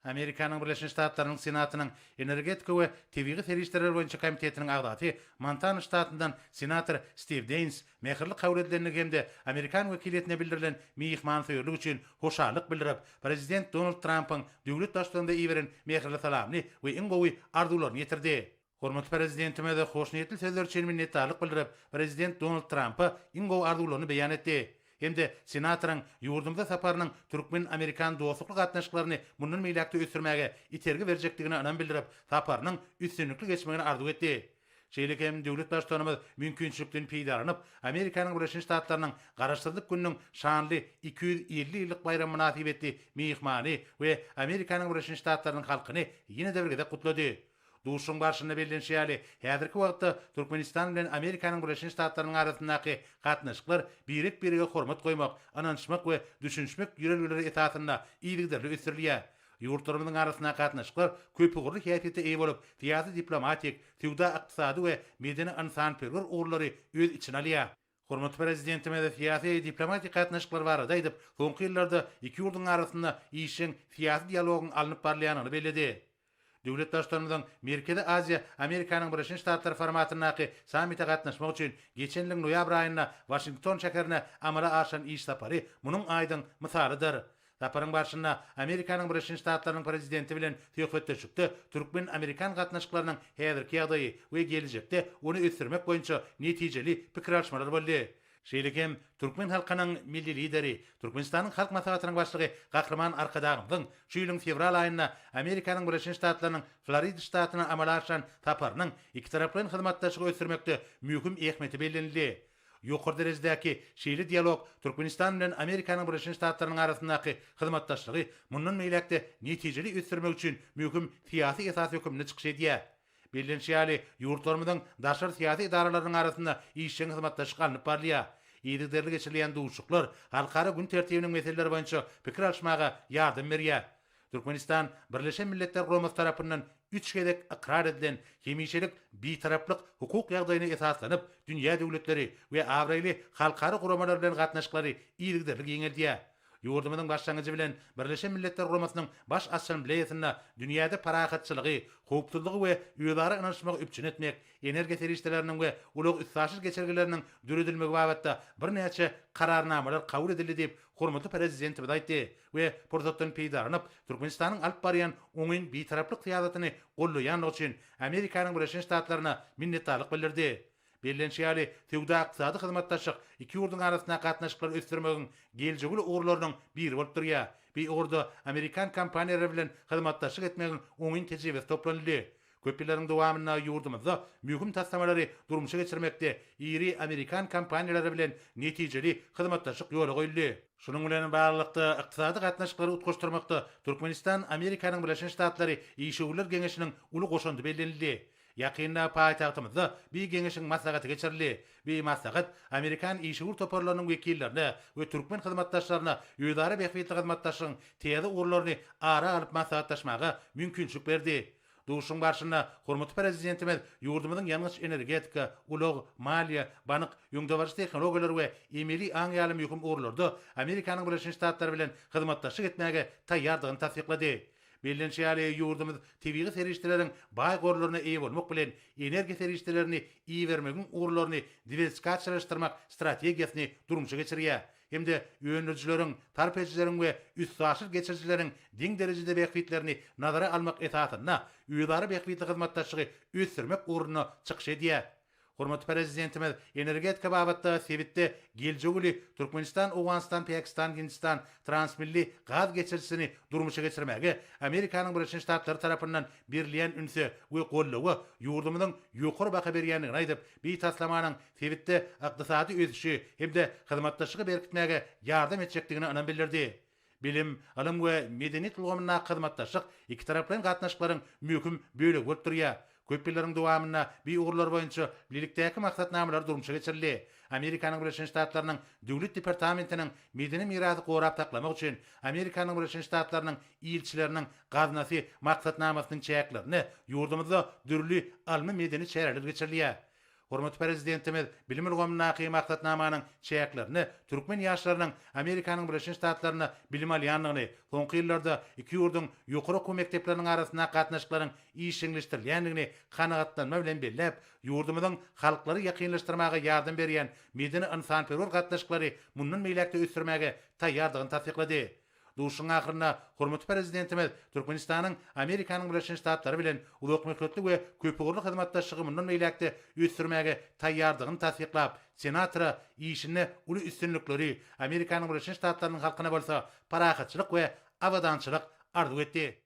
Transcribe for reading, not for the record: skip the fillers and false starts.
Amerikanyň Birleşmiş Ştatlarynyň Senatynyň Energetika we Tebigy Serişler boýunça komitetiniň agdaty Montana ştatyndan senator Steve Daines mehirli kabul edilenini hemde Amerikan wekiliýetine bildirilen mihmanfyrlyk üçin hoşarlyk bildirip, Prezident Donald Trump'yň döwlet başçylygynda iýeren mehirli salamny we iň gowy arzuwlaryny ýetirdi. Hormatly prezidentime de hoşnýetli sözler üçin minnetdarlyk bildirip, Prezident Donald Trump'a iň gowy arzuwlaryny beýan etdi. Hemde senatoryň ýurdumda saparynyň Türkmen-Amerikan dostluk gatnaşyklaryny mundan meýlekde ösürmäge itergi berjekdigini anan bildirip, saparynyň üstünlükli geçmegini arzu etdi. Şeýle hem döwlet başçylygymyz mümkinçilikden peýdaranyp, Amerikanyň Birleşmiş Ştatlarynyň garaşdyrdyk günüň şanly 250 ýyllyk bayram münasibetli mehmany we Amerikanyň Birleşmiş Ştatlarynyň halkyny ýene-de birgede gutlady. Duşun barşynda bellenşýäli, häzirki wagtda Türkmenistan bilen Amerikanyň Birleşmiş Ştatlarynyň arasyndaky gatnaşyklar birek-birege hormat goýmak, ananşmak we düşünşmek ýürelgileri esasynda iýligderli ösürilýär. Ýurtlarymyzyň arasynda gatnaşyklar köp ugurly häsiýetde eý bolup, tiýasy diplomatik, tewda ykdysady we medeni ansanperwer ugrulary öz içine alýar. Hormatly prezidentime de tiýasy diplomatik gatnaşyklar barada aýdyp, soňky ýyllarda iki ýurdun arasynda işiň tiýasy dialogyň alınıp barlyanyny belledi. Döwlet başçylygymyzyň Merkezi Aziýa Amerikanyň Birleşmiş Ştatlar formatyndaky sammitde gatnaşmak üçin geçen ýylyň noýabr aýynda Washington şäherine amala aşan iş sapary munyň aýdyň mysalydyr. Saparyň barşynda Amerikanyň Birleşmiş Ştatlarynyň prezidenti bilen töhfetdeşikde Türkmen-Amerikan gatnaşyklarynyň häzirki ýagdaýy we gelecekde onu ösürmek boýunça netijeli pikir alşmalar boldy. Şeýlekem Türkmen halkynyň milli lideri, Türkmenistanyň halk maslahatynyň başlygy Gakraman Arkadagymyň şu ýylyň fevral aýynda Amerikanyň Birleşmiş Ştatlarynyň Florida ştatyna amala aşan taparynyň iki taraplyň hyzmatdaşlygy ösürmekde mühim ähmeti bellenildi. Ýokary derejedäki şeýle dialog Türkmenistan bilen Amerikanyň Birleşmiş Ştatlarynyň arasyndaky hyzmatdaşlygy mundan meýlekde netijeli ösürmek üçin mühim fiýasy esas hökümne çykyş edýär. Bellenşýäli ýurtlarymyzyň daşary fiýasy idaralarynyň arasynda işçi hyzmatdaşlyk alınıp barlýar. Ýerderli geçirilýän duşuklar halkara gün tertibiniň meseleleri boýunça pikir alşmaga ýardam berýär. Türkmenistan Birleşen Milletler Guramasy tarapyndan 3 gedek ikrar edilen hemişelik bitaraplyk hukuk ýagdaýyna esaslanyp, dünýä döwletleri we awraýly halkara guramalar bilen gatnaşyklary ýygyderlik ýeňeldiýär. Ýurdumyzyň başlangyjy bilen Birleşen Milletler Guramasynyň baş assambleýasynda dünýäde parahatçylygy, howpsuzlygy we ýöwara ynanşmagy üpçün etmek, energiýa serişleriniň we ulug üstaşyk geçergileriniň döredilmegi babatda bir näçe kararnamalar kabul edildi diýip hormatly prezident aýtdy we pursatdan peýdaranyp Türkmenistanyň alyp barýan oňyn bitaraplyk syýasatyny gollaýanlygy üçin Amerikanyň Birleşmiş Ştatlaryna minnetdarlyk bildirdi. Bellenşýäli tewda ykdysady hyzmatdaşlyk iki ýurdun arasynda gatnaşyklar ösdürmegiň geljegili ugrularynyň biri bolup durýar. Bu ugrda Amerikan kompaniýalary bilen hyzmatdaşlyk etmegiň oňyn tejribesi toplanyldy. Köp ýyllaryň dowamynda ýurdumyzda mühim tassamalary durmuşa geçirmekde iri Amerikan kompaniýalary bilen netijeli hyzmatdaşlyk ýoly goýuldy. Şunuň bilen barlykda ykdysady gatnaşyklary utgaşdyrmakda Türkmenistan Amerikanyň Birleşmiş Ştatlary Işgüller Geňeşiniň uly goşandy bellenildi. Ýakynda paýtagtymyzda bir geňeşiň maslahaty geçirildi. Bu maslahat Amerikan işgür toparlarynyň wekillerine we türkmen hyzmatdaşlaryna ýöwari behbetli hyzmatdaşlygyň teýde urlaryny ara alyp maslahatlaşmaga mümkinçilik berdi. Duşun barşynda hormatly prezidentimiz ýurdumyzyň ýalňyş energetika, ulug, maliýa, banyk, ýöňdebarjy tehnologiýalar we emeli aňýaly mühim urlarda Amerikanyň Birleşmiş Ştatlary bilen hyzmatdaşlyk etmäge taýýardygyny tasdiklady. Bellenşýäli ýurdumyz tebigy serişdeleriň baý gorlaryna eýe bolmak bilen energiýa serişdelerini iý bermegiň urlaryny diversifikatsiýalaşdyrmak strategiýasyny durmuşa geçirýär. Hemde ýönlüjileriň, tarpejileriň we üstsaşyk geçirjileriň diň derejede behbetlerini nazara almak esasynda ýöwari behbetli hyzmatdaşlygy ösürmek ugruna çykyş edýär. Hormatly prezidentimiz energetika babatda sebitde geljegili Türkmenistan, Owganistan, Pakistan, Hindistan transmilli gaz geçirjisini durmuşa geçirmäge Amerikanyň Birleşmiş Ştatlary tarapyndan berilýän ünse we gollawy ýurdumyzyň ýokary baha berýändigini aýdyp, bu taslamanyň sebitde ykdysady ösüşi hemde hyzmatdaşlygy berkitmäge ýardam etjekdigini anan bildirdi. Bilim, alym we medeniýet ulgamyna hyzmatdaşlyk iki taraplaryň gatnaşyklaryň möhüm bölegi bolup durýar. Köp ýyllaryň dowamyna bu ugrlar boýunça birlikdäki maksatnamalar durmuşa geçirildi. Amerikanyň Birleşmiş Ştatlarynyň döwlet departamentiniň medeni mirasy gorap taklamak üçin Amerikanyň Birleşmiş Ştatlarynyň ilçileriniň gaznasy maksatnamasynyň çäklerini ýurdumyzda dürli almy medeni çäreler geçirilýär. Hormatly prezidentimiz bilim ilgomuna kıymaktatnamanyň çäklerini türkmen ýaşlarynyň Amerikanyň Birleşik Ştatlaryna bilim alýanlygyny, soňky ýyllarda iki ýurdun ýokary okuw mekdepleriniň arasynda gatnaşyklaryň işiňleşdirilýändigini kanagatlanma bilen belläp, ýurdumyzyň halklary ýakynlaşdyrmaga ýardym berýän medeni insanperwer gatnaşyklary mundan meýlekde ösdürmäge taýýardygyny tasdiklady. Duşun ahyrynda hormatly prezidentimiz Türkmenistanyň Amerikanyň Birleşik Ştatlary bilen ulak möhletli we köpügürlük hyzmatdaşlygy mundan meýlekde ösdürmäge taýýardygyny tasdiklap, senatora işini uly üstünlükleri Amerikanyň Birleşik Ştatlarynyň halkyna bolsa parahatçylyk we awadançylyk arzu etdi.